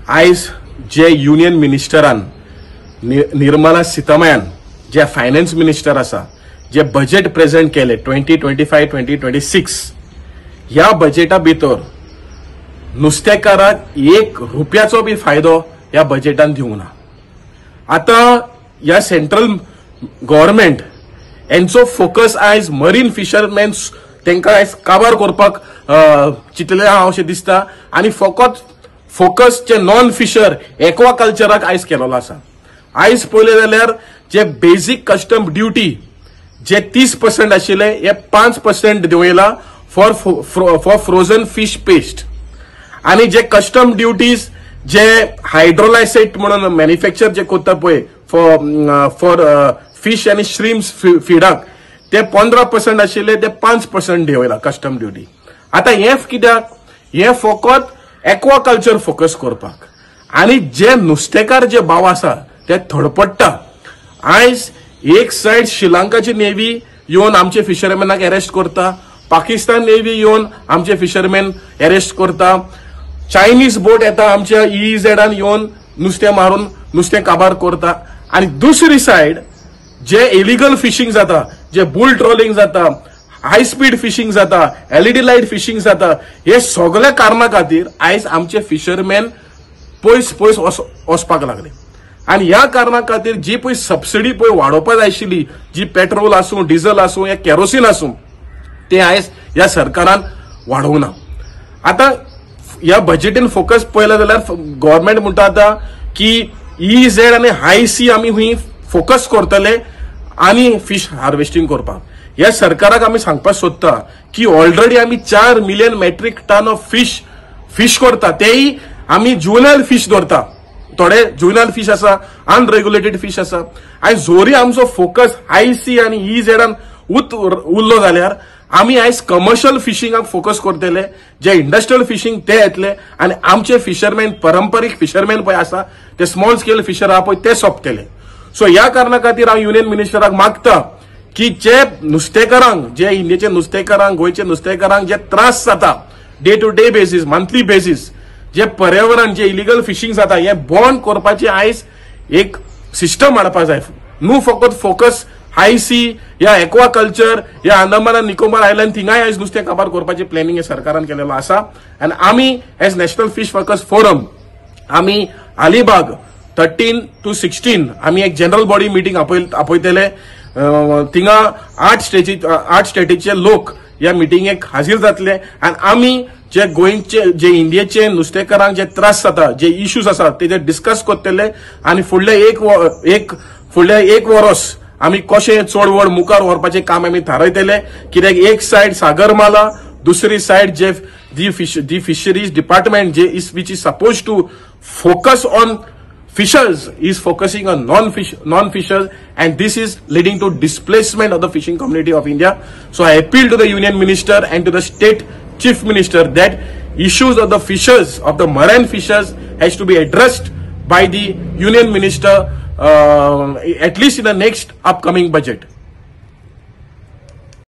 आयज जे युनियन मिनिस्टरान निर्मला सीतारामन जे फायनान्स मिनिस्टर आसा जे बजेट प्रेजेंट केले 2025-2026 ह्या बजेटा भितर नुस्तेकाराक ₹1 बी फायदो ह्या बजेटान दिवंक ना। आता ह्या सेंट्रल गव्हर्नमेंट यांचो फोकस आयज मरीन फिशरमॅन्स तांकां आयज काबार करपाक चिंतले हांव अशें दिसता आनी फकत फोकस जे नॉन फिशर एक्वाकल्चराक आयज केलेलो आसा। आयज पळयलें जाल्यार जे बेसिक कस्टम ड्युटी जे 30% आशिल्ले हे 5% देंवयला फॉर फ्रोजन फिश पेस्ट आणि जे कस्टम ड्युटीज जे हायड्रोलायसेट म्हणून मॅन्युफॅक्चर जे करता पळय फॉर फिश आणि श्रिम्स फीडाक ते 15% आशिल्ले ते 5% देंवयला कस्टम ड्युटी। आता हे कित्याक हे फकत एक्वाकल्चर फोकस करपाक आणि जे नुस्तेकार जे भाव आसा ते थडपडटा। आयज एक साइड श्रीलंकाची नेव्ही येवन आमचे फिशरमॅनाक अरेस्ट करता, पाकिस्तान नेव्ही येवन आमचे फिशरमॅन अरेस्ट करता, चायनीज बोट येता आमच्या EEZान येवन नुस्तें मारून नुस्तें काबार करता आणि दुसरी साइड जे इलिगल फिशिंग जाता, जे बुल ट्रोलिंग जाता, हाय स्पीड फिशिंग जाता, LED लाईट फिशिंग जाता, हे सगळ्या कारणा खातीर आयज आमचे फिशरमॅन पयस पयस वचपाक लागले आणि ह्या कारणा खातीर जी पळय सबसिडी पळय वाडोवपाक जाय आशिल्ली, जी पेट्रोल आसूं, डिझल आसूं या केरोसीन आसूं, ते आयज ह्या सरकारान वाडोवंक ना। आता ह्या बजेटीन फोकस पळयला जाल्यार गव्हर्नमेंट म्हणटा आता की EEZ आणि हाय सी आमी हुंय फोकस करतले आणि फिश हार्वेस्टिंग करपाक। ह्या सरकाराक आमी सांगपाक सोदता की ऑलरेडी आमी 4 million metric ton of fish करता, तेही आमी जुवेनाइल फिश धरता, थोडे जुवेनाइल फिश आसा, अनरेग्युलेटेड फिश आसा आणि जोरी आमचो फोकस हाय सी आणि EEZान उरलो जाल्यार आमी आयज कमर्शियल फिशिंगाक फोकस करतले, जे इंडस्ट्रियल फिशिंग ते येतले आणि आमचे फिशरमॅन पारंपरीक फिशरमॅन पळय आसा ते स्मॉल स्केल फिशर आहा पळय ते सोंपतले। सो ह्या कारणा खातीर हांव युनियन मिनिस्टराक मागता की जे नुस्तेकारांक, जे इंडियेचे नुस्तेकारांक, गोंयचे नुस्तेकारांक जे त्रास जाता day to day basis, monthly basis, जे पर्यावरण जे इलिगल फिशिंग जाता हे बंद करपाची आयज एक सिस्टम हाडपाक जाय। न्हू फकत फोकस हाय सी या एक्वाकल्चर या अंदमान आनी निकोबार आयलँड थिंगाय आयज नुस्तें काबार करपाचे प्लॅनिंग हे सरकारान केलेलो आसा आनी आमी as national fish workers forum आमी अलिबाग 13 to 16 आमी एक जनरल बॉडी मिटींग आपयतले। थिंगा 8 स्टेटीचे लोक या मिटिंगेक हाजीर जातले आणि आमी जे गोंयचे जे इंडियेचे नुस्तेकारांक जे त्रास जाता, जे इश्यूज आसा ते डिस्कस करतले आणि फुडले एक वर्स आमी कशें चड व्हड मुखार व्हरपाचें काम आमी थारायतले। कित्याक एक साइड सागरमाला, दुसरी साइड जे दी फिशरीज डिपार्टमेंट जे which is suppose to focus on fishers is focusing on non-fishers and this is leading to displacement of the fishing community of India. So I appeal to the union minister and to the state chief minister that issues of the fishers, of the marine fishers has to be addressed by the union minister at least in the next upcoming budget.